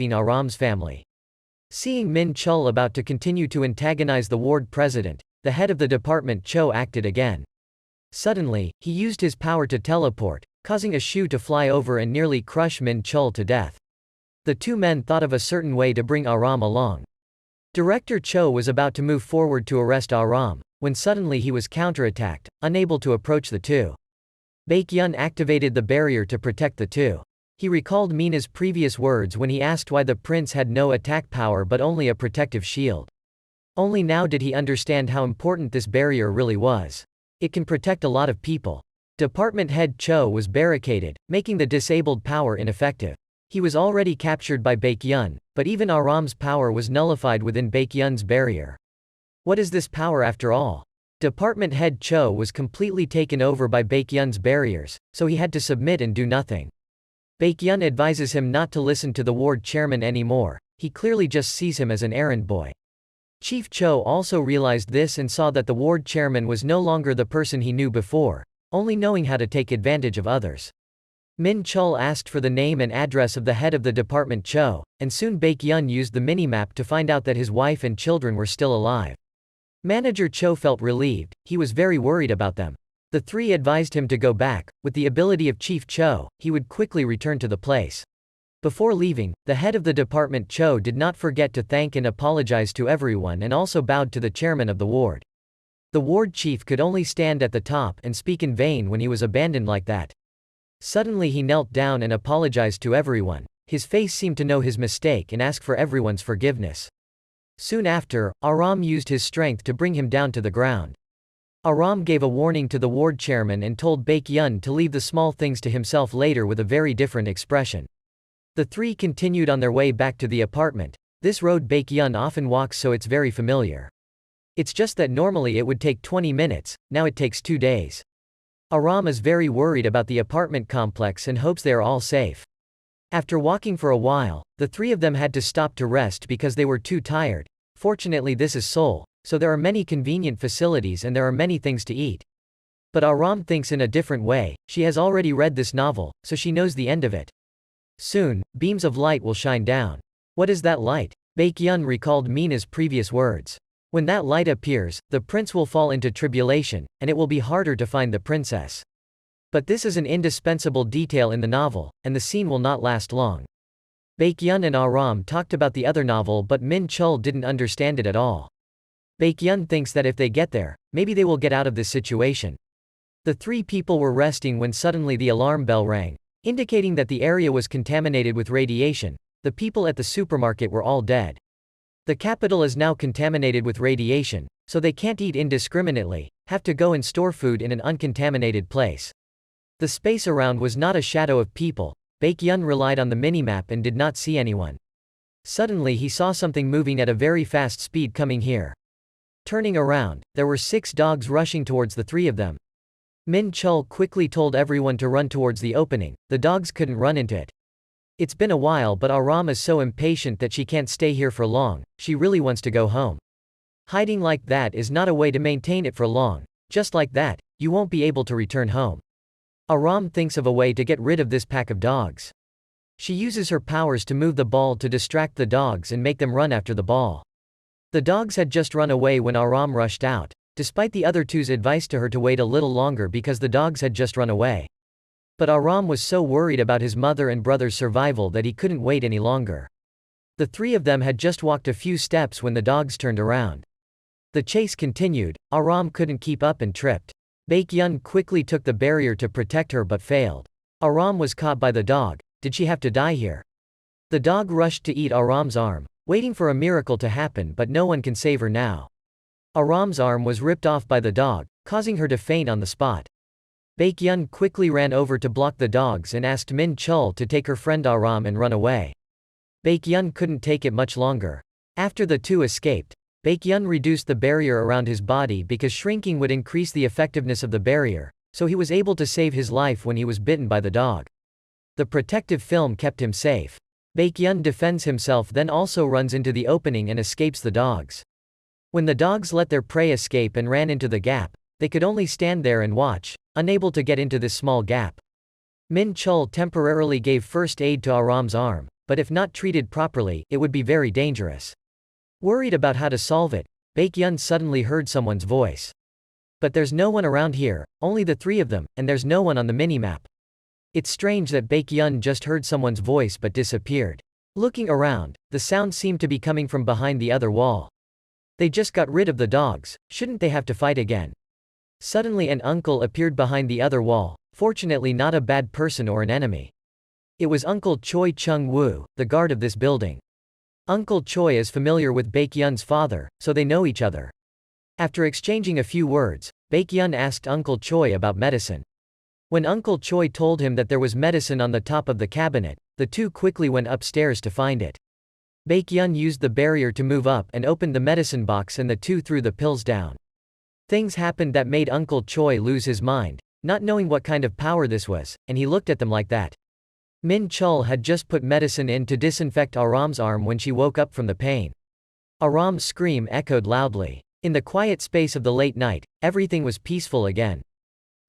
between Aram's family. Seeing Min Chul about to continue to antagonize the ward president, the head of the department Cho acted again. Suddenly, he used his power to teleport, causing a shoe to fly over and nearly crush Min Chul to death. The two men thought of a certain way to bring Aram along. Director Cho was about to move forward to arrest Aram, when suddenly he was counterattacked, unable to approach the two. Baek-yeon activated the barrier to protect the two. He recalled Mina's previous words when he asked why the prince had no attack power but only a protective shield. Only now did he understand how important this barrier really was. It can protect a lot of people. Department head Cho was barricaded, making the disabled power ineffective. He was already captured by Baek-yeon, but even Aram's power was nullified within Baek-yeon's barrier. What is this power after all? Department head Cho was completely taken over by Baek-yeon's barriers, so he had to submit and do nothing. Baek-yeon advises him not to listen to the ward chairman anymore, he clearly just sees him as an errand boy. Chief Cho also realized this and saw that the ward chairman was no longer the person he knew before, only knowing how to take advantage of others. Min Chul asked for the name and address of the head of the department Cho, and soon Baek-yeon used the minimap to find out that his wife and children were still alive. Manager Cho felt relieved, he was very worried about them. The three advised him to go back. With the ability of Chief Cho, he would quickly return to the place. Before leaving, the head of the department Cho did not forget to thank and apologize to everyone and also bowed to the chairman of the ward. The ward chief could only stand at the top and speak in vain when he was abandoned like that. Suddenly he knelt down and apologized to everyone. His face seemed to know his mistake and asked for everyone's forgiveness. Soon after, Aram used his strength to bring him down to the ground. Aram gave a warning to the ward chairman and told Baek-yeon to leave the small things to himself later with a very different expression. The three continued on their way back to the apartment. This road Baek-yeon often walks, so it's very familiar. It's just that normally it would take 20 minutes, now it takes 2 days. Aram is very worried about the apartment complex and hopes they are all safe. After walking for a while, the three of them had to stop to rest because they were too tired. Fortunately this is Seoul, so there are many convenient facilities and there are many things to eat. But Aram thinks in a different way. She has already read this novel, so she knows the end of it. Soon, beams of light will shine down. What is that light? Baek-yeon recalled Mina's previous words. When that light appears, the prince will fall into tribulation, and it will be harder to find the princess. But this is an indispensable detail in the novel, and the scene will not last long. Baek-yeon and Aram talked about the other novel, but Min Chul didn't understand it at all. Baek-yeon thinks that if they get there, maybe they will get out of this situation. The three people were resting when suddenly the alarm bell rang, indicating that the area was contaminated with radiation. The people at the supermarket were all dead. The capital is now contaminated with radiation, so they can't eat indiscriminately, have to go and store food in an uncontaminated place. The space around was not a shadow of people. Baek-yeon relied on the minimap and did not see anyone. Suddenly he saw something moving at a very fast speed coming here. Turning around, there were 6 dogs rushing towards the three of them. Min Chul quickly told everyone to run towards the opening. The dogs couldn't run into it. It's been a while, but Aram is so impatient that she can't stay here for long. She really wants to go home. Hiding like that is not a way to maintain it for long. Just like that, you won't be able to return home. Aram thinks of a way to get rid of this pack of dogs. She uses her powers to move the ball to distract the dogs and make them run after the ball. The dogs had just run away when Aram rushed out, despite the other two's advice to her to wait a little longer because the dogs had just run away. But Aram was so worried about his mother and brother's survival that he couldn't wait any longer. The three of them had just walked a few steps when the dogs turned around. The chase continued. Aram couldn't keep up and tripped. Baek-yeon quickly took the barrier to protect her but failed. Aram was caught by the dog. Did she have to die here? The dog rushed to eat Aram's arm, waiting for a miracle to happen, but no one can save her now. Aram's arm was ripped off by the dog, causing her to faint on the spot. Baek-yeon quickly ran over to block the dogs and asked Min Chul to take her friend Aram and run away. Baek-yeon couldn't take it much longer. After the two escaped, Baek-yeon reduced the barrier around his body because shrinking would increase the effectiveness of the barrier, so he was able to save his life when he was bitten by the dog. The protective film kept him safe. Baek-yeon defends himself, then also runs into the opening and escapes the dogs. When the dogs let their prey escape and ran into the gap, they could only stand there and watch, unable to get into this small gap. Min Chul temporarily gave first aid to Aram's arm, but if not treated properly, it would be very dangerous. Worried about how to solve it, Baekhyun suddenly heard someone's voice. But there's no one around here, only the three of them, and there's no one on the minimap. It's strange that Baekhyun just heard someone's voice but disappeared. Looking around, the sound seemed to be coming from behind the other wall. They just got rid of the dogs, shouldn't they have to fight again? Suddenly an uncle appeared behind the other wall, fortunately not a bad person or an enemy. It was Uncle Choi Chung-woo, the guard of this building. Uncle Choi is familiar with Baekhyun's father, so they know each other. After exchanging a few words, Baekhyun asked Uncle Choi about medicine. When Uncle Choi told him that there was medicine on the top of the cabinet, the two quickly went upstairs to find it. Baekhyun used the barrier to move up and opened the medicine box, and the two threw the pills down. Things happened that made Uncle Choi lose his mind, not knowing what kind of power this was, and he looked at them like that. Min Chul had just put medicine in to disinfect Aram's arm when she woke up from the pain. Aram's scream echoed loudly. In the quiet space of the late night, everything was peaceful again.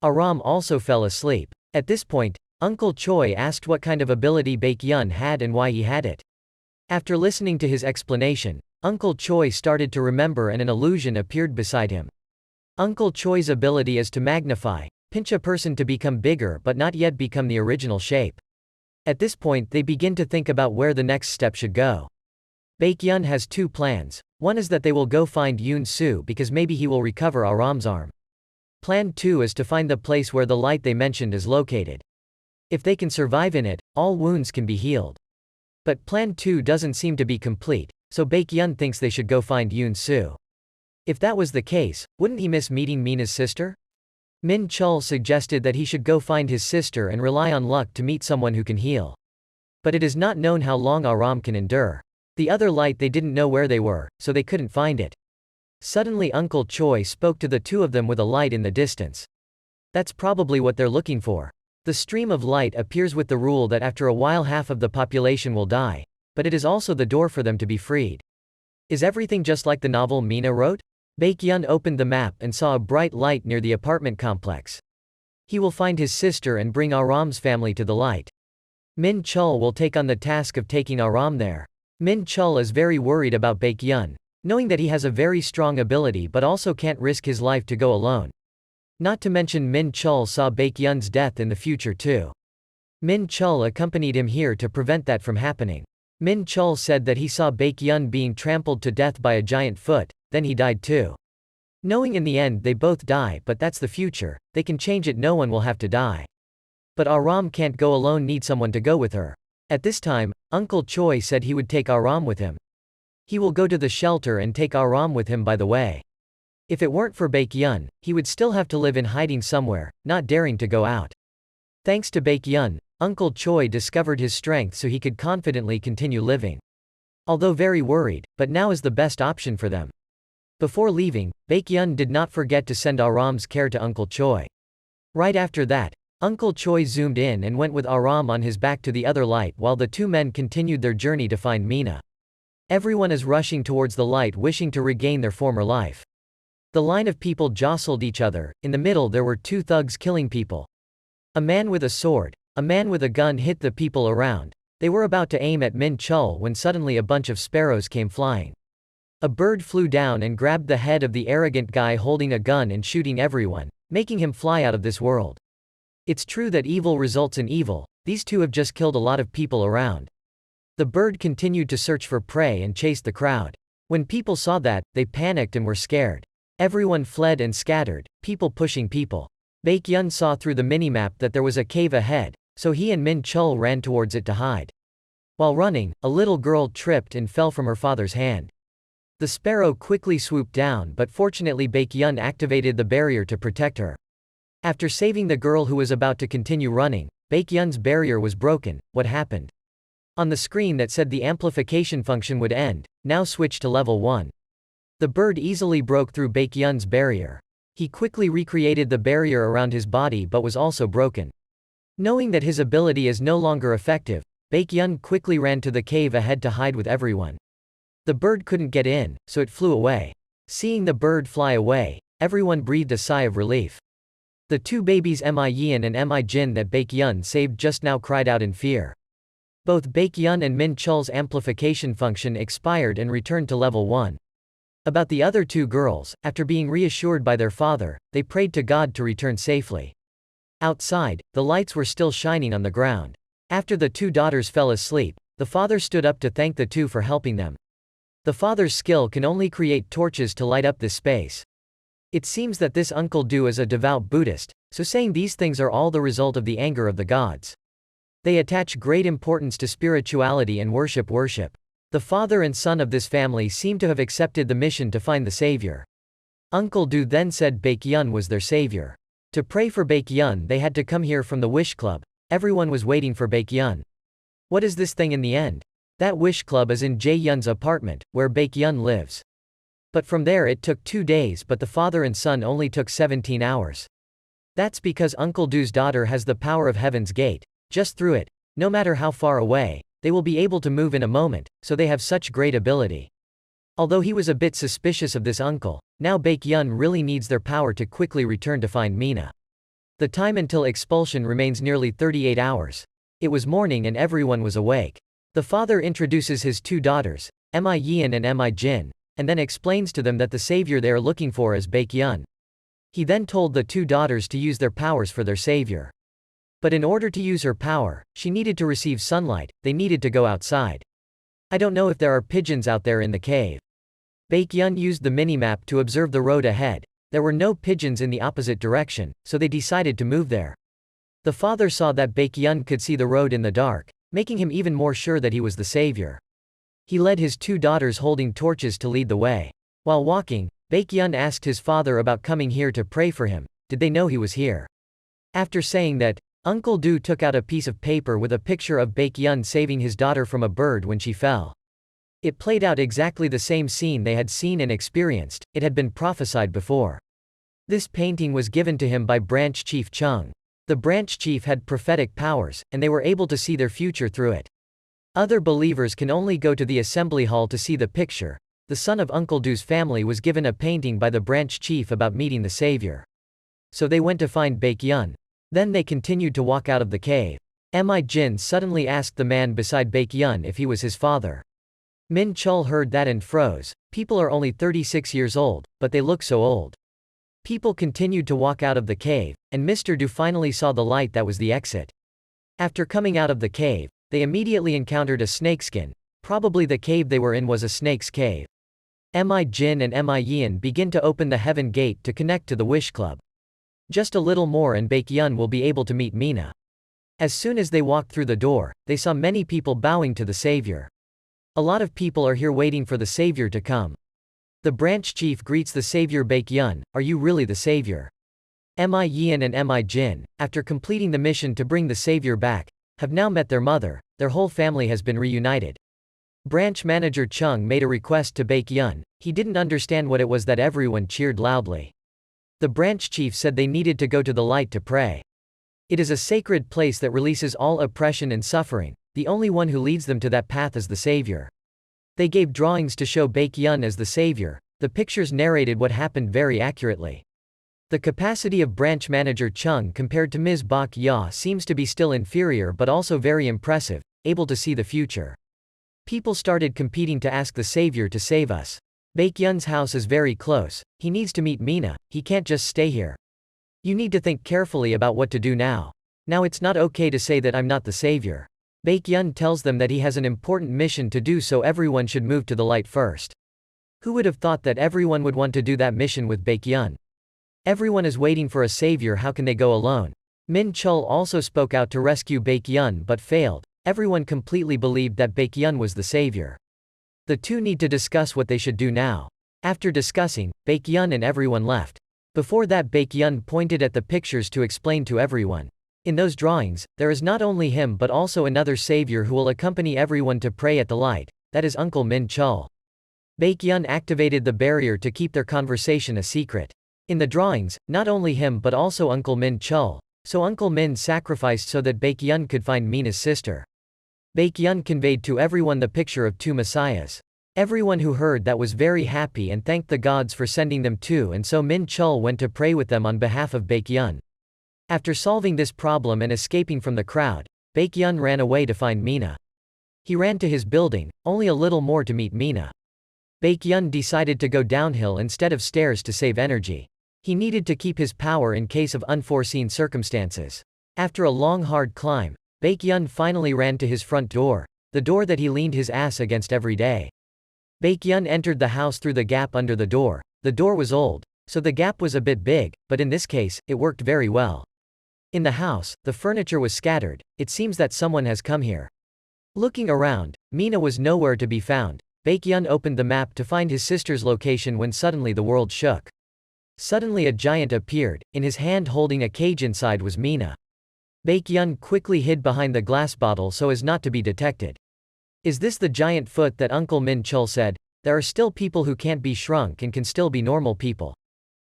Aram also fell asleep. At this point, Uncle Choi asked what kind of ability Baekhyun had and why he had it. After listening to his explanation, Uncle Choi started to remember and an illusion appeared beside him. Uncle Choi's ability is to magnify, pinch a person to become bigger but not yet become the original shape. At this point they begin to think about where the next step should go. Baekhyun has two plans. One is that they will go find Yoon Soo because maybe he will recover Aram's arm. Plan 2 is to find the place where the light they mentioned is located. If they can survive in it, all wounds can be healed. But Plan 2 doesn't seem to be complete, so Baekhyun thinks they should go find Yoon Soo. If that was the case, wouldn't he miss meeting Mina's sister? Min Chul suggested that he should go find his sister and rely on luck to meet someone who can heal. But it is not known how long Aram can endure. The other light they didn't know where they were, so they couldn't find it. Suddenly Uncle Choi spoke to the two of them with a light in the distance. That's probably what they're looking for. The stream of light appears with the rule that after a while half of the population will die, but it is also the door for them to be freed. Is everything just like the novel Mina wrote? Baekhyun opened the map and saw a bright light near the apartment complex. He will find his sister and bring Aram's family to the light. Min Chul will take on the task of taking Aram there. Min Chul is very worried about Baekhyun, knowing that he has a very strong ability but also can't risk his life to go alone. Not to mention Min Chul saw Baekhyun's death in the future too. Min Chul accompanied him here to prevent that from happening. Min Chul said that he saw Baekhyun being trampled to death by a giant foot, then he died too. Knowing in the end they both die, but that's the future, they can change it, no one will have to die. But Aram can't go alone, need someone to go with her. At this time, Uncle Choi said he would take Aram with him. He will go to the shelter and take Aram with him by the way. If it weren't for Baekhyun, he would still have to live in hiding somewhere, not daring to go out. Thanks to Baekhyun, Uncle Choi discovered his strength so he could confidently continue living. Although very worried, but now is the best option for them. Before leaving, Baekhyun did not forget to send Aram's care to Uncle Choi. Right after that, Uncle Choi zoomed in and went with Aram on his back to the other light while the two men continued their journey to find Mina. Everyone is rushing towards the light wishing to regain their former life. The line of people jostled each other, in the middle there were two thugs killing people. A man with a sword, a man with a gun hit the people around. They were about to aim at Min Chul when suddenly a bunch of sparrows came flying. A bird flew down and grabbed the head of the arrogant guy holding a gun and shooting everyone, making him fly out of this world. It's true that evil results in evil, these two have just killed a lot of people around. The bird continued to search for prey and chased the crowd. When people saw that, they panicked and were scared. Everyone fled and scattered, people pushing people. Baekhyun saw through the minimap that there was a cave ahead, so he and Min Chul ran towards it to hide. While running, a little girl tripped and fell from her father's hand. The sparrow quickly swooped down, but fortunately Baekhyun activated the barrier to protect her. After saving the girl who was about to continue running, Baekhyun's barrier was broken. What happened? On the screen that said the amplification function would end, now switched to level 1. The bird easily broke through Baekhyun's barrier. He quickly recreated the barrier around his body but was also broken. Knowing that his ability is no longer effective, Baekhyun quickly ran to the cave ahead to hide with everyone. The bird couldn't get in, so it flew away. Seeing the bird fly away, everyone breathed a sigh of relief. The two babies Mi Yeon and Mi Jin that Baekhyun saved just now cried out in fear. Both Baekhyun and Min Chul's amplification function expired and returned to level 1. About the other two girls, after being reassured by their father, they prayed to God to return safely. Outside, the lights were still shining on the ground. After the two daughters fell asleep, the father stood up to thank the two for helping them. The father's skill can only create torches to light up this space. It seems that this Uncle Do is a devout Buddhist, so saying these things are all the result of the anger of the gods. They attach great importance to spirituality and worship. The father and son of this family seem to have accepted the mission to find the savior. Uncle Do then said Baekhyun was their savior. To pray for Baekhyun they had to come here from the Wish Club. Everyone was waiting for Baekhyun. What is this thing in the end? That Wish Club is in Jae-yun's apartment, where Baekhyun lives. But from there it took 2 days, but the father and son only took 17 hours. That's because Uncle Do's daughter has the power of Heaven's Gate. Just through it, no matter how far away, they will be able to move in a moment, so they have such great ability. Although he was a bit suspicious of this uncle, now Baekhyun really needs their power to quickly return to find Mina. The time until expulsion remains nearly 38 hours. It was morning and everyone was awake. The father introduces his two daughters, Mi Yeon and Mi Jin, and then explains to them that the savior they are looking for is Baekhyun. He then told the two daughters to use their powers for their savior. But in order to use her power, she needed to receive sunlight, they needed to go outside. I don't know if there are pigeons out there in the cave. Baekhyun used the minimap to observe the road ahead. There were no pigeons in the opposite direction, so they decided to move there. The father saw that Baekhyun could see the road in the dark, making him even more sure that he was the savior. He led his two daughters holding torches to lead the way. While walking, Baekhyun asked his father about coming here to pray for him. Did they know he was here? After saying that, Uncle Do took out a piece of paper with a picture of Baekhyun saving his daughter from a bird when she fell. It played out exactly the same scene they had seen and experienced. It had been prophesied before. This painting was given to him by Branch Chief Chung. The branch chief had prophetic powers, and they were able to see their future through it. Other believers can only go to the assembly hall to see the picture. The son of Uncle Do's family was given a painting by the branch chief about meeting the savior. So they went to find Baekhyun. Then they continued to walk out of the cave. Mi Jin suddenly asked the man beside Baekhyun if he was his father. Min Chul heard that and froze. People are only 36 years old, but they look so old. People continued to walk out of the cave, and Mr. Do finally saw the light that was the exit. After coming out of the cave, they immediately encountered a snakeskin. Probably the cave they were in was a snake's cave. Mi Jin and Mi Yeon begin to open the heaven gate to connect to the Wish Club. Just a little more and Baekhyun will be able to meet Mina. As soon as they walked through the door, they saw many people bowing to the savior. A lot of people are here waiting for the savior to come. The branch chief greets the savior Baekhyun, "Are you really the savior?" Mi Yeon and Mi Jin, after completing the mission to bring the savior back, have now met their mother. Their whole family has been reunited. Branch manager Chung made a request to Baekhyun. He didn't understand what it was that everyone cheered loudly. The branch chief said they needed to go to the light to pray. It is a sacred place that releases all oppression and suffering. The only one who leads them to that path is the savior. They gave drawings to show Baekhyun as the savior. The pictures narrated what happened very accurately. The capacity of branch manager Chung compared to Ms. Bak Ya seems to be still inferior but also very impressive, able to see the future. People started competing to ask the savior to save us. Baekhyun's house is very close. He needs to meet Mina. He can't just stay here. You need to think carefully about what to do now. Now it's not okay to say that I'm not the savior. Baekhyun tells them that he has an important mission to do, so everyone should move to the light first. Who would have thought that everyone would want to do that mission with Baekhyun? Everyone is waiting for a savior, how can they go alone? Min Chul also spoke out to rescue Baekhyun but failed. Everyone completely believed that Baekhyun was the savior. The two need to discuss what they should do now. After discussing, Baekhyun and everyone left. Before that, Baekhyun pointed at the pictures to explain to everyone. In those drawings, there is not only him but also another savior who will accompany everyone to pray at the light, that is Uncle Min Chul. Baekhyun activated the barrier to keep their conversation a secret. In the drawings, not only him but also Uncle Min Chul, so Uncle Min sacrificed so that Baekhyun could find Mina's sister. Baekhyun conveyed to everyone the picture of two messiahs. Everyone who heard that was very happy and thanked the gods for sending them too, and so Min Chul went to pray with them on behalf of Baekhyun. After solving this problem and escaping from the crowd, Baekhyun ran away to find Mina. He ran to his building, only a little more to meet Mina. Baekhyun decided to go downhill instead of stairs to save energy. He needed to keep his power in case of unforeseen circumstances. After a long hard climb, Baekhyun finally ran to his front door, the door that he leaned his ass against every day. Baekhyun entered the house through the gap under the door. The door was old, so the gap was a bit big, but in this case, it worked very well. In the house, the furniture was scattered. It seems that someone has come here. Looking around, Mina was nowhere to be found. Baekhyun opened the map to find his sister's location when suddenly the world shook. Suddenly a giant appeared, in his hand holding a cage. Inside was Mina. Baekhyun quickly hid behind the glass bottle so as not to be detected. Is this the giant foot that Uncle Min Chul said? There are still people who can't be shrunk and can still be normal people.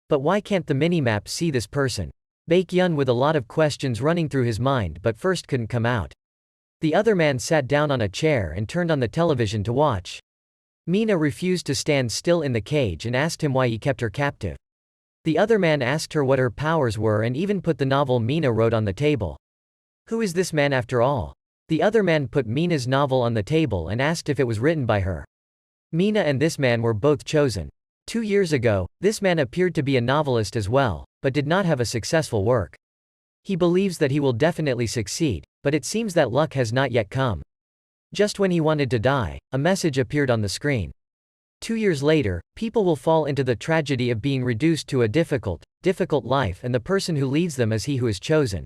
But why can't the minimap see this person? Baekhyun with a lot of questions running through his mind but first couldn't come out. The other man sat down on a chair and turned on the television to watch. Mina refused to stand still in the cage and asked him why he kept her captive. The other man asked her what her powers were and even put the novel Mina wrote on the table. Who is this man after all? The other man put Mina's novel on the table and asked if it was written by her. Mina and this man were both chosen. 2 years ago, this man appeared to be a novelist as well, but did not have a successful work. He believes that he will definitely succeed, but it seems that luck has not yet come. Just when he wanted to die, a message appeared on the screen. 2 years later, people will fall into the tragedy of being reduced to a difficult life, and the person who leads them is he who is chosen.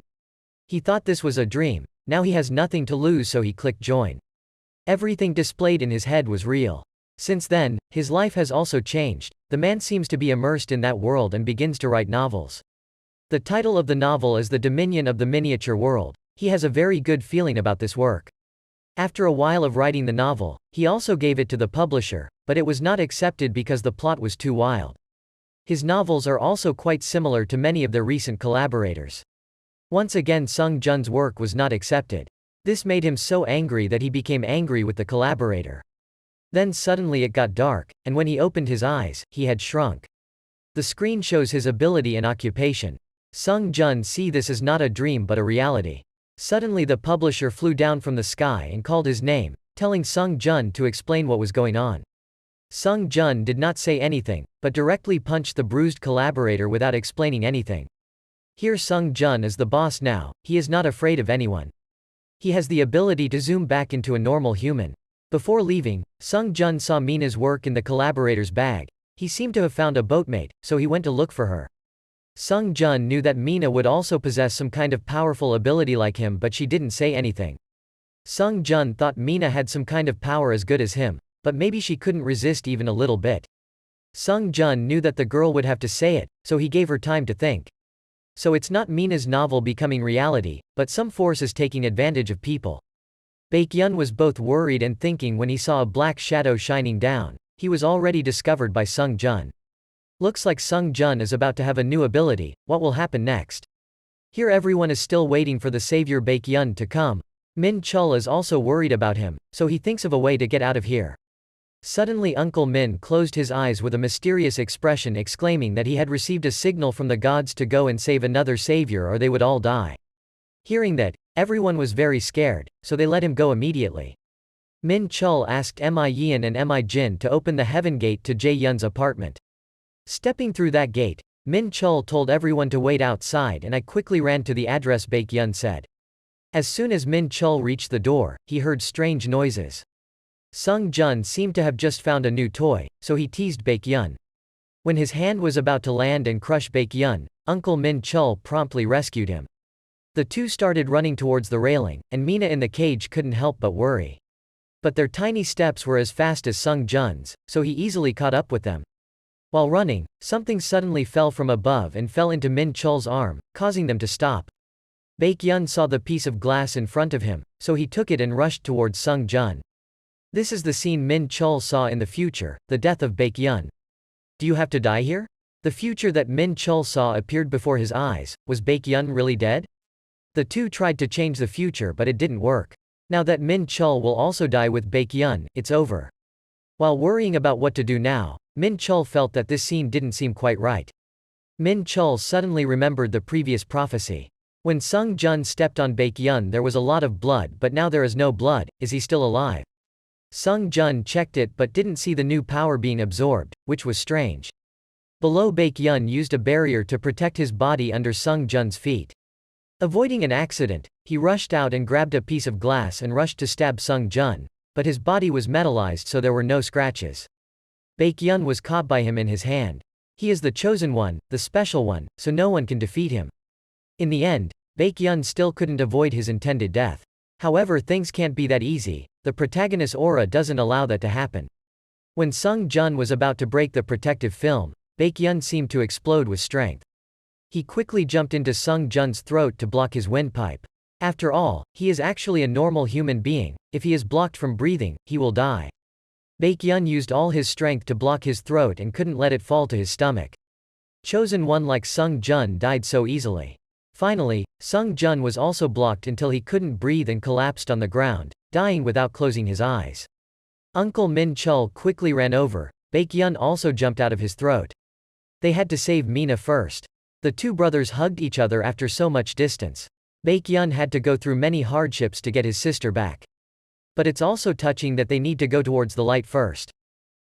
He thought this was a dream. Now he has nothing to lose, so he clicked join. Everything displayed in his head was real. Since then, his life has also changed. The man seems to be immersed in that world and begins to write novels. The title of the novel is The Dominion of the Miniature World. He has a very good feeling about this work. After a while of writing the novel, he also gave it to the publisher, but it was not accepted because the plot was too wild. His novels are also quite similar to many of their recent collaborators. Once again, Sung Jun's work was not accepted. This made him so angry that he became angry with the collaborator. Then suddenly it got dark, and when he opened his eyes, he had shrunk. The screen shows his ability and occupation. Sung Jun see this is not a dream but a reality. Suddenly the publisher flew down from the sky and called his name, telling Sung Jun to explain what was going on. Sung Jun did not say anything, but directly punched the bruised collaborator without explaining anything. Here Sung Jun is the boss now. He is not afraid of anyone. He has the ability to zoom back into a normal human. Before leaving, Sung Jun saw Mina's work in the collaborator's bag. He seemed to have found a boatmate, so he went to look for her. Sung Jun knew that Mina would also possess some kind of powerful ability like him, but she didn't say anything. Sung Jun thought Mina had some kind of power as good as him, but maybe she couldn't resist even a little bit. Sung Jun knew that the girl would have to say it, so he gave her time to think. So it's not Mina's novel becoming reality, but some force is taking advantage of people. Baekhyun was both worried and thinking when he saw a black shadow shining down. He was already discovered by Sung Jun. Looks like Sung Jun is about to have a new ability. What will happen next? Here everyone is still waiting for the savior Baekhyun to come. Min Chul is also worried about him, so he thinks of a way to get out of here. Suddenly Uncle Min closed his eyes with a mysterious expression, exclaiming that he had received a signal from the gods to go and save another savior or they would all die. Hearing that, everyone was very scared, so they let him go immediately. Min Chul asked Mi Yin and Mi Jin to open the heaven gate to Jae Yun's apartment. Stepping through that gate, Min Chul told everyone to wait outside, and I quickly ran to the address Baekhyun said. As soon as Min Chul reached the door, he heard strange noises. Sung Jun seemed to have just found a new toy, so he teased Baekhyun. When his hand was about to land and crush Baekhyun, Uncle Min Chul promptly rescued him. The two started running towards the railing, and Mina in the cage couldn't help but worry. But their tiny steps were as fast as Sung Jun's, so he easily caught up with them. While running, something suddenly fell from above and fell into Min Chul's arm, causing them to stop. Baekhyun saw the piece of glass in front of him, so he took it and rushed towards Sung Jun. This is the scene Min Chul saw in the future, the death of Baekhyun. Do you have to die here? The future that Min Chul saw appeared before his eyes. Was Baekhyun really dead? The two tried to change the future, but it didn't work. Now that Min Chul will also die with Baekhyun, it's over. While worrying about what to do now, Min Chul felt that this scene didn't seem quite right. Min Chul suddenly remembered the previous prophecy. When Sung Jun stepped on Baekhyun, there was a lot of blood, but now there is no blood. Is he still alive? Sung Jun checked it but didn't see the new power being absorbed, which was strange. Below, Baekhyun used a barrier to protect his body under Sung Jun's feet. Avoiding an accident, he rushed out and grabbed a piece of glass and rushed to stab Sung Jun, but his body was metallized so there were no scratches. Baekhyun was caught by him in his hand. He is the chosen one, the special one, so no one can defeat him. In the end, Baekhyun still couldn't avoid his intended death. However, things can't be that easy. The protagonist's aura doesn't allow that to happen. When Sung Jun was about to break the protective film, Baekhyun seemed to explode with strength. He quickly jumped into Sung Jun's throat to block his windpipe. After all, he is actually a normal human being. If he is blocked from breathing, he will die. Baekhyun used all his strength to block his throat and couldn't let it fall to his stomach. Chosen one like Sung Jun died so easily. Finally, Sung Jun was also blocked until he couldn't breathe and collapsed on the ground, dying without closing his eyes. Uncle Min Chul quickly ran over. Baekhyun also jumped out of his throat. They had to save Mina first. The two brothers hugged each other after so much distance. Baekhyun had to go through many hardships to get his sister back. But it's also touching that they need to go towards the light first.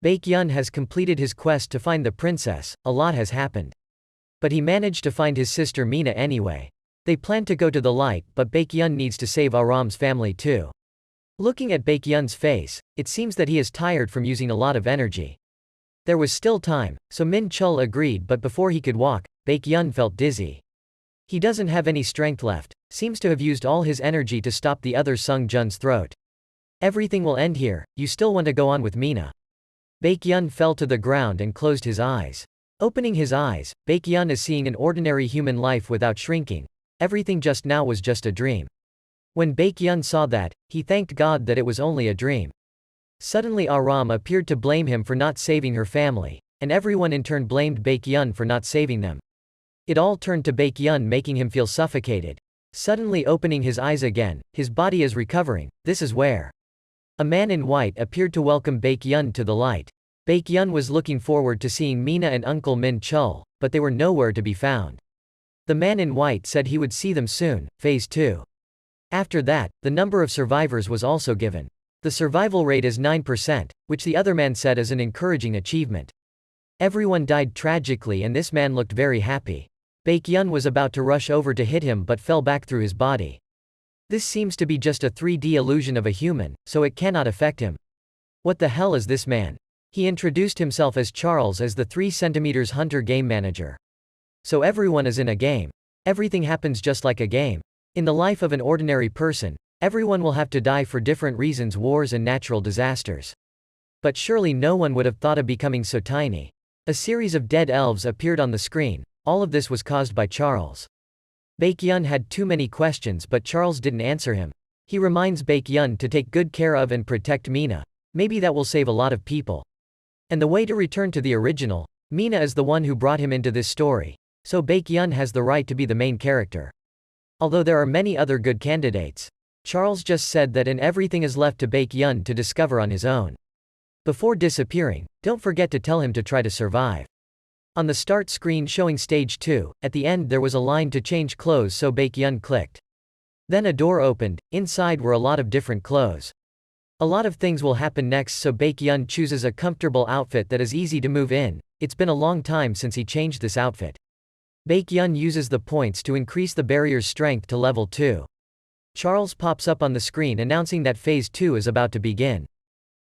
Baekhyun has completed his quest to find the princess. A lot has happened. But he managed to find his sister Mina anyway. They plan to go to the light, but Baekhyun needs to save Aram's family too. Looking at Baekhyun's face, it seems that he is tired from using a lot of energy. There was still time, so Min Chul agreed, but before he could walk, Baekhyun felt dizzy. He doesn't have any strength left, seems to have used all his energy to stop the other Sung Jun's throat. Everything will end here. You still want to go on with Mina? Baekhyun fell to the ground and closed his eyes. Opening his eyes, Baekhyun is seeing an ordinary human life without shrinking. Everything just now was just a dream. When Baekhyun saw that, he thanked God that it was only a dream. Suddenly Aram appeared to blame him for not saving her family, and everyone in turn blamed Baekhyun for not saving them. It all turned to Baekhyun, making him feel suffocated. Suddenly opening his eyes again, his body is recovering. This is where a man in white appeared to welcome Baekhyun to the light. Baekhyun was looking forward to seeing Mina and Uncle Min Chul, but they were nowhere to be found. The man in white said he would see them soon. Phase 2. After that, the number of survivors was also given. The survival rate is 9%, which the other man said is an encouraging achievement. Everyone died tragically and this man looked very happy. Baekhyun was about to rush over to hit him but fell back through his body. This seems to be just a 3D illusion of a human, so it cannot affect him. What the hell is this man? He introduced himself as Charles as the 3 cm Hunter game manager. So everyone is in a game. Everything happens just like a game. In the life of an ordinary person, everyone will have to die for different reasons, wars and natural disasters. But surely no one would have thought of becoming so tiny. A series of dead elves appeared on the screen. All of this was caused by Charles. Baekhyun had too many questions but Charles didn't answer him. He reminds Baekhyun to take good care of and protect Mina. Maybe that will save a lot of people. And the way to return to the original, Mina is the one who brought him into this story. So Baekhyun has the right to be the main character. Although there are many other good candidates. Charles just said that and everything is left to Baekhyun to discover on his own. Before disappearing, don't forget to tell him to try to survive. On the start screen showing stage 2, at the end there was a line to change clothes, so Baekhyun clicked. Then a door opened. Inside were a lot of different clothes. A lot of things will happen next, so Baekhyun chooses a comfortable outfit that is easy to move in. It's been a long time since he changed this outfit. Baekhyun uses the points to increase the barrier's strength to level 2. Charles pops up on the screen announcing that phase 2 is about to begin.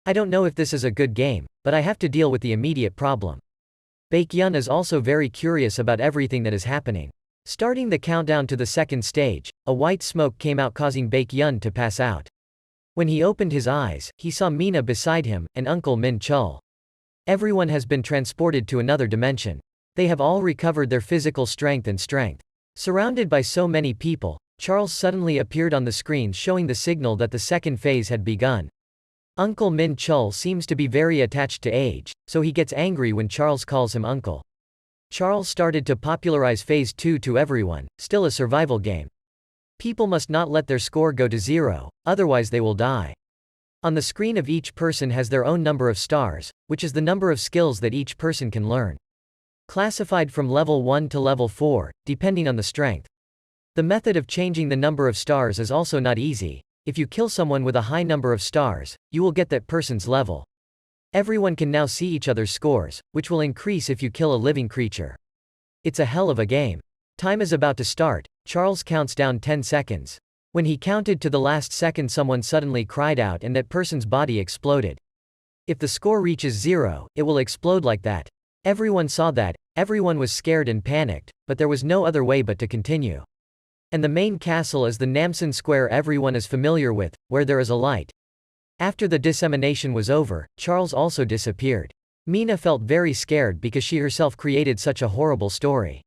I don't know if this is a good game, but I have to deal with the immediate problem. Baekhyun is also very curious about everything that is happening. Starting the countdown to the second stage, a white smoke came out causing Baekhyun to pass out. When he opened his eyes, he saw Mina beside him, and Uncle Min Chul. Everyone has been transported to another dimension. They have all recovered their physical strength and strength. Surrounded by so many people, Charles suddenly appeared on the screen showing the signal that the second phase had begun. Uncle Min Chul seems to be very attached to age, so he gets angry when Charles calls him uncle. Charles started to popularize phase 2 to everyone, still a survival game. People must not let their score go to 0, otherwise they will die. On the screen of each person has their own number of stars, which is the number of skills that each person can learn. Classified from level 1 to level 4, depending on the strength. The method of changing the number of stars is also not easy. If you kill someone with a high number of stars, you will get that person's level. Everyone can now see each other's scores, which will increase if you kill a living creature. It's a hell of a game. Time is about to start. Charles counts down 10 seconds. When he counted to the last second, someone suddenly cried out and that person's body exploded. If the score reaches 0, it will explode like that. Everyone saw that, everyone was scared and panicked, but there was no other way but to continue. And the main castle is the Namsan Square everyone is familiar with, where there is a light. After the dissemination was over, Charles also disappeared. Mina felt very scared because she herself created such a horrible story.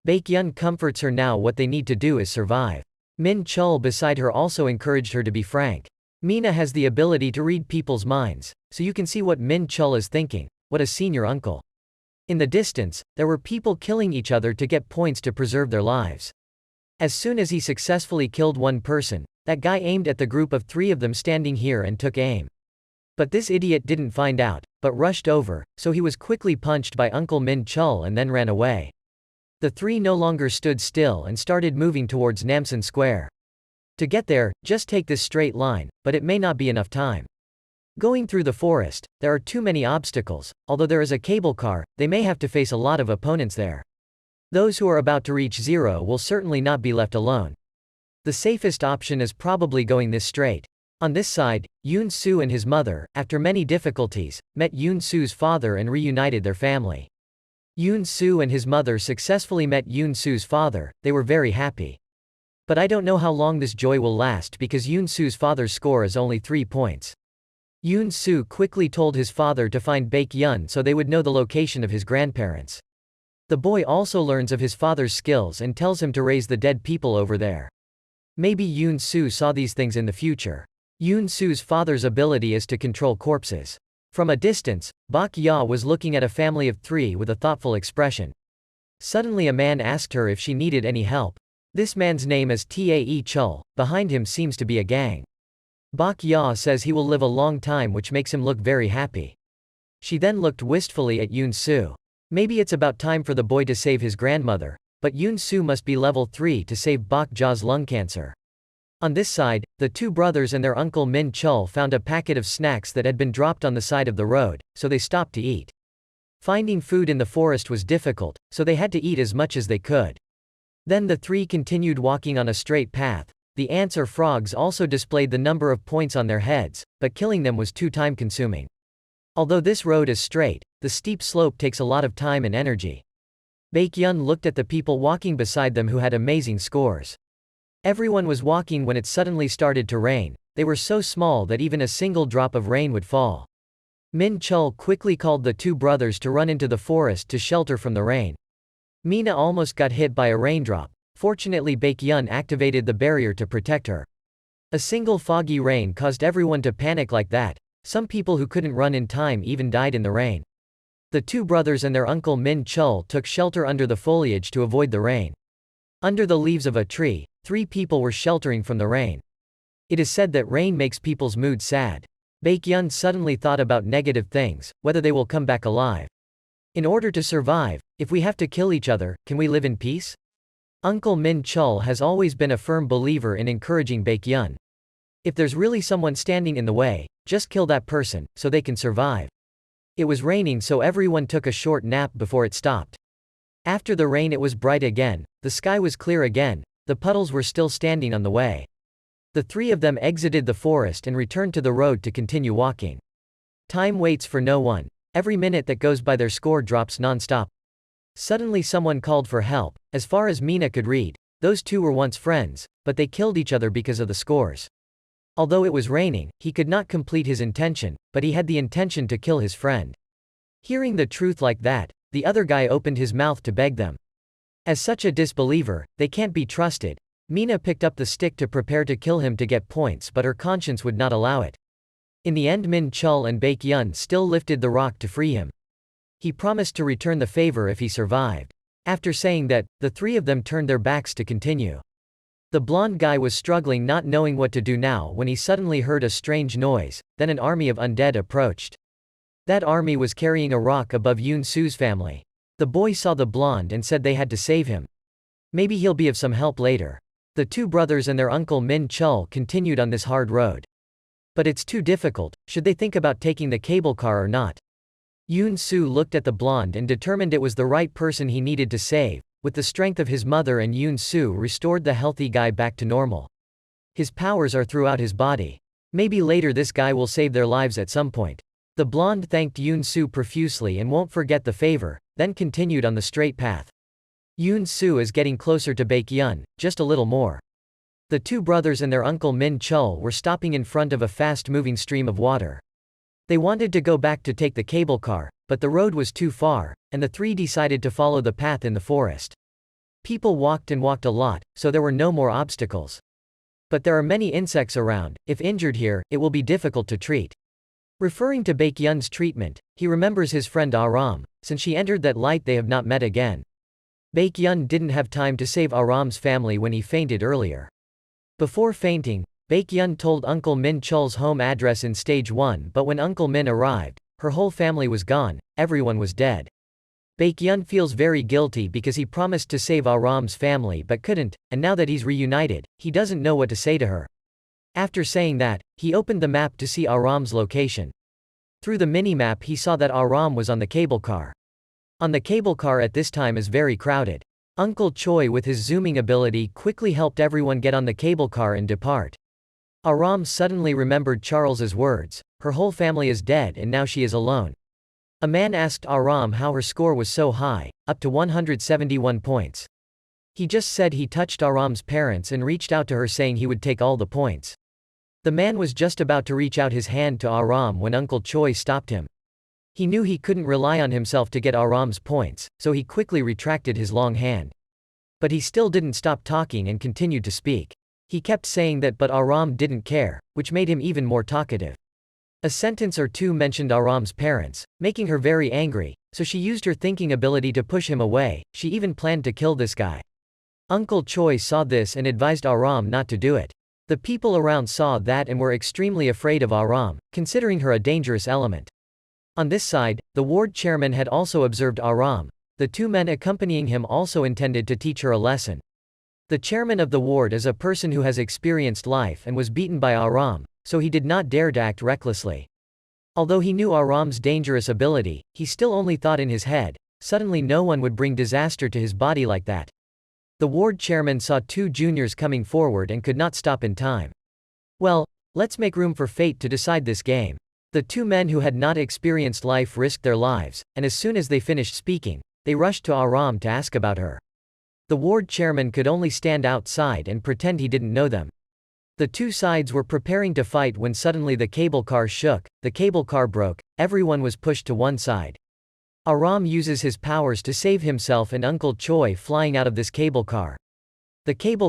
Baekhyun comforts her. Now what they need to do is survive. Min Chul beside her also encouraged her to be frank. Mina has the ability to read people's minds, so you can see what Min Chul is thinking. What a senior uncle. In the distance, there were people killing each other to get points to preserve their lives. As soon as he successfully killed one person, that guy aimed at the group of 3 of them standing here and took aim. But this idiot didn't find out, but rushed over, so he was quickly punched by Uncle Min Chul and then ran away. The 3 no longer stood still and started moving towards Namsan Square. To get there, just take this straight line, but it may not be enough time. Going through the forest, there are too many obstacles. Although there is a cable car, they may have to face a lot of opponents there. Those who are about to reach 0 will certainly not be left alone. The safest option is probably going this straight. On this side, Yoon Soo and his mother, after many difficulties, met Yoon Soo's father and reunited their family. Yoon Soo and his mother successfully met Yoon Soo's father. They were very happy. But I don't know how long this joy will last because Yoon Soo's father's score is only 3 points. Yoon Soo quickly told his father to find Baekhyun so they would know the location of his grandparents. The boy also learns of his father's skills and tells him to raise the dead people over there. Maybe Yoon Soo saw these things in the future. Yoon Soo's father's ability is to control corpses. From a distance, Bak Ya was looking at a family of 3 with a thoughtful expression. Suddenly a man asked her if she needed any help. This man's name is Tae Chul, behind him seems to be a gang. Bak Ya says he will live a long time, which makes him look very happy. She then looked wistfully at Yoon Soo. Maybe it's about time for the boy to save his grandmother, but Yoon Soo must be level 3 to save Bak Ja's lung cancer. On this side, the 2 brothers and their uncle Min Chul found a packet of snacks that had been dropped on the side of the road, so they stopped to eat. Finding food in the forest was difficult, so they had to eat as much as they could. Then the 3 continued walking on a straight path. The ants or frogs also displayed the number of points on their heads, but killing them was too time-consuming. Although this road is straight, the steep slope takes a lot of time and energy. Baekhyun looked at the people walking beside them who had amazing scores. Everyone was walking when it suddenly started to rain. They were so small that even a single drop of rain would fall. Min Chul quickly called the 2 brothers to run into the forest to shelter from the rain. Mina almost got hit by a raindrop. Fortunately, Baekhyun activated the barrier to protect her. A single foggy rain caused everyone to panic like that. Some people who couldn't run in time even died in the rain. The 2 brothers and their uncle Min Chul took shelter under the foliage to avoid the rain. Under the leaves of a tree, 3 people were sheltering from the rain. It is said that rain makes people's mood sad. Baekhyun suddenly thought about negative things, whether they will come back alive. In order to survive, if we have to kill each other, can we live in peace? Uncle Min Chul has always been a firm believer in encouraging Baekhyun. If there's really someone standing in the way, just kill that person, so they can survive. It was raining, so everyone took a short nap before it stopped. After the rain it was bright again, the sky was clear again, the puddles were still standing on the way. The 3 of them exited the forest and returned to the road to continue walking. Time waits for no one. Every minute that goes by their score drops non-stop. Suddenly someone called for help. As far as Mina could read, those 2 were once friends, but they killed each other because of the scores. Although it was raining, he could not complete his intention, but he had the intention to kill his friend. Hearing the truth like that, the other guy opened his mouth to beg them. As such a disbeliever, they can't be trusted. Mina picked up the stick to prepare to kill him to get points, but her conscience would not allow it. In the end, Min Chul and Baekhyun still lifted the rock to free him. He promised to return the favor if he survived. After saying that, the 3 of them turned their backs to continue. The blonde guy was struggling, not knowing what to do now, when he suddenly heard a strange noise. Then an army of undead approached. That army was carrying a rock above Yoon Soo's family. The boy saw the blonde and said they had to save him. Maybe he'll be of some help later. The two brothers and their uncle Min Chul continued on this hard road. But it's too difficult. Should they think about taking the cable car or not? Yoon Soo looked at the blonde and determined it was the right person he needed to save. With the strength of his mother, and Yoon Soo restored the healthy guy back to normal. His powers are throughout his body. Maybe later this guy will save their lives at some point. The blonde thanked Yoon Soo profusely and won't forget the favor, then continued on the straight path. Yoon Soo is getting closer to Baekhyun, just a little more. The two brothers and their uncle Min Chul were stopping in front of a fast-moving stream of water. They wanted to go back to take the cable car, but the road was too far, and the three decided to follow the path in the forest. People walked and walked a lot, so there were no more obstacles. But there are many insects around. If injured here, it will be difficult to treat. Referring to Baekhyun's treatment, he remembers his friend Aram. Since she entered that light, they have not met again. Baekhyun didn't have time to save Aram's family when he fainted earlier. Before fainting, Baekhyun told Uncle Min Chul's home address in stage 1, but when Uncle Min arrived, her whole family was gone, everyone was dead. Baekhyun feels very guilty because he promised to save Aram's family but couldn't, and now that he's reunited, he doesn't know what to say to her. After saying that, he opened the map to see Aram's location. Through the mini-map he saw that Aram was on the cable car. On the cable car at this time is very crowded. Uncle Choi with his zooming ability quickly helped everyone get on the cable car and depart. Aram suddenly remembered Charles's words, her whole family is dead and now she is alone. A man asked Aram how her score was so high, up to 171 points. He just said he touched Aram's parents and reached out to her saying he would take all the points. The man was just about to reach out his hand to Aram when Uncle Choi stopped him. He knew he couldn't rely on himself to get Aram's points, so he quickly retracted his long hand. But he still didn't stop talking and continued to speak. He kept saying that but Aram didn't care, which made him even more talkative. A sentence or two mentioned Aram's parents, making her very angry, so she used her thinking ability to push him away. She even planned to kill this guy. Uncle Choi saw this and advised Aram not to do it. The people around saw that and were extremely afraid of Aram, considering her a dangerous element. On this side, the ward chairman had also observed Aram. The two men accompanying him also intended to teach her a lesson. The chairman of the ward is a person who has experienced life and was beaten by Aram, so he did not dare to act recklessly. Although he knew Aram's dangerous ability, he still only thought in his head, suddenly no one would bring disaster to his body like that. The ward chairman saw two juniors coming forward and could not stop in time. Well, let's make room for fate to decide this game. The two men who had not experienced life risked their lives, and as soon as they finished speaking, they rushed to Aram to ask about her. The ward chairman could only stand outside and pretend he didn't know them. The two sides were preparing to fight when suddenly the cable car shook, the cable car broke, everyone was pushed to one side. Aram uses his powers to save himself and Uncle Choi flying out of this cable car. The cable